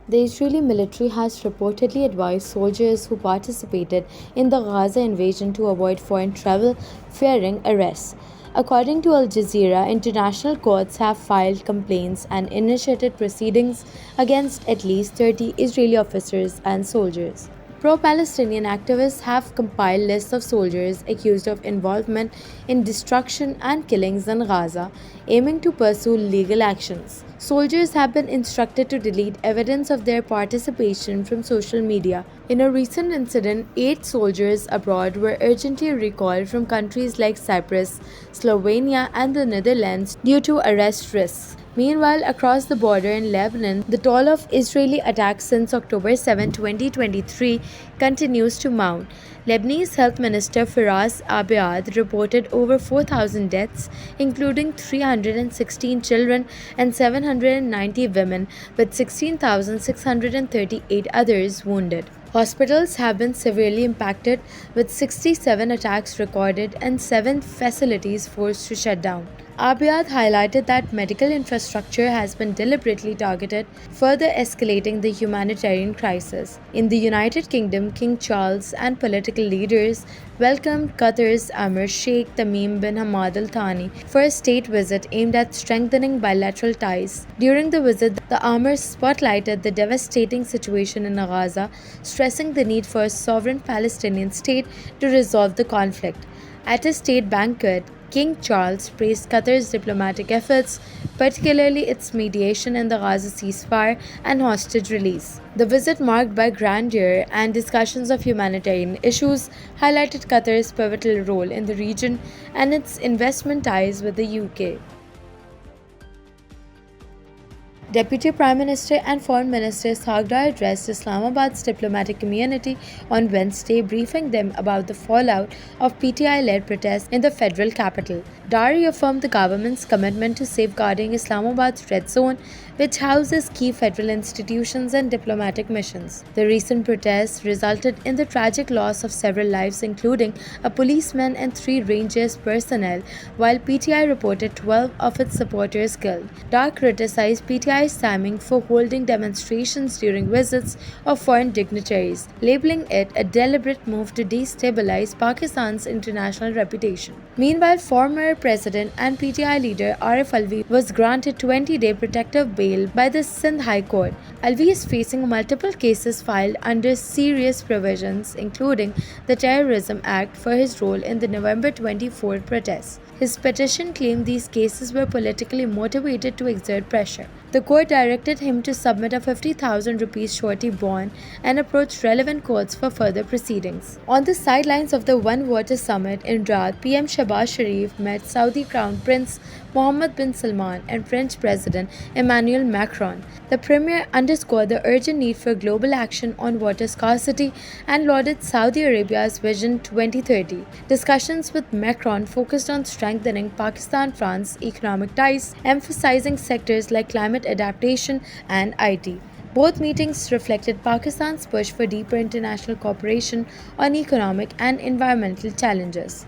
The Israeli military has reportedly advised soldiers who participated in the Gaza invasion to avoid foreign travel, fearing arrest. According to Al Jazeera, international courts have filed complaints and initiated proceedings against at least 30 Israeli officers and soldiers. Pro-Palestinian activists have compiled lists of soldiers accused of involvement in destruction and killings in Gaza, aiming to pursue legal actions. Soldiers have been instructed to delete evidence of their participation from social media. In a recent incident, 8 soldiers abroad were urgently recalled from countries like Cyprus, Slovenia, and the Netherlands due to arrest risks. Meanwhile, across the border in Lebanon, the toll of Israeli attacks since October 7, 2023 continues to mount. Lebanese Health Minister Firas Abiad reported over 4,000 deaths, including 316 children and 790 women, with 16,638 others wounded. Hospitals have been severely impacted, with 67 attacks recorded and 7 facilities forced to shut down. Abiad highlighted that medical infrastructure has been deliberately targeted, further escalating the humanitarian crisis. In the United Kingdom, King Charles and political leaders welcomed Qatar's Emir Sheikh Tamim bin Hamad Al Thani for a state visit aimed at strengthening bilateral ties. During the visit, the Emir spotlighted the devastating situation in Gaza, stressing the need for a sovereign Palestinian state to resolve the conflict. At a state banquet, King Charles praised Qatar's diplomatic efforts, particularly its mediation in the Gaza ceasefire and hostage release. The visit, marked by grandeur and discussions of humanitarian issues, highlighted Qatar's pivotal role in the region and its investment ties with the UK. Deputy Prime Minister and Foreign Minister 𝐒𝐭𝐲𝐬 addressed Islamabad's diplomatic community on Wednesday, briefing them about the fallout of PTI-led protests in the federal capital. Dar reaffirmed the government's commitment to safeguarding Islamabad's red zone, which houses key federal institutions and diplomatic missions. The recent protests resulted in the tragic loss of several lives, including a policeman and 3 Rangers personnel, while PTI reported 12 of its supporters killed. Dar criticized PTI's timing for holding demonstrations during visits of foreign dignitaries, labeling it a deliberate move to destabilize Pakistan's international reputation. Meanwhile, former President and PTI leader Arif Alvi was granted 20-day protective bail by the Sindh High Court. Alvi is facing multiple cases filed under serious provisions, including the Terrorism Act, for his role in the November 24 protests. His petition claimed these cases were politically motivated to exert pressure. The court directed him to submit a 50,000 rupees surety bond and approach relevant courts for further proceedings. On the sidelines of the One Water Summit in Riyadh, PM Shahbaz Sharif met Saudi Crown Prince Mohammed bin Salman and French President Emmanuel Macron. The premier underscored the urgent need for global action on water scarcity and lauded Saudi Arabia's Vision 2030. Discussions with Macron focused on strengthening Pakistan-France economic ties, emphasizing sectors like climate adaptation and IT. Both meetings reflected Pakistan's push for deeper international cooperation on economic and environmental challenges.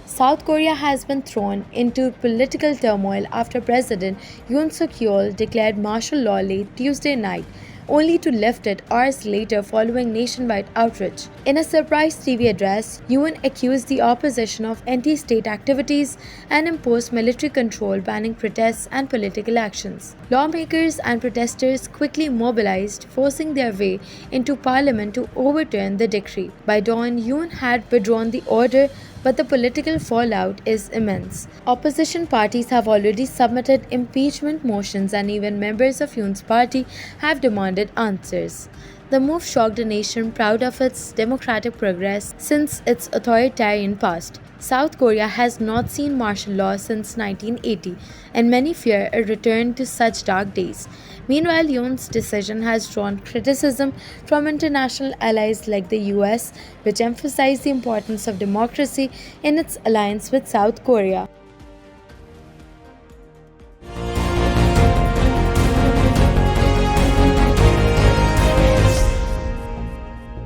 South Korea has been thrown into political turmoil after President Yoon Suk-yeol declared martial law late Tuesday night, only to lift it hours later following nationwide outrage. In a surprise TV address, Yoon accused the opposition of anti-state activities and imposed military control, banning protests and political actions. Lawmakers and protesters quickly mobilized, forcing their way into parliament to overturn the decree. By dawn, Yoon had withdrawn the order, but the political fallout is immense. Opposition parties have already submitted impeachment motions, and even members of Yoon's party have demanded answers. The move shocked a nation proud of its democratic progress since its authoritarian past. South Korea has not seen martial law since 1980, and many fear a return to such dark days. Meanwhile, Yoon's decision has drawn criticism from international allies like the US, which emphasize the importance of democracy in its alliance with South Korea.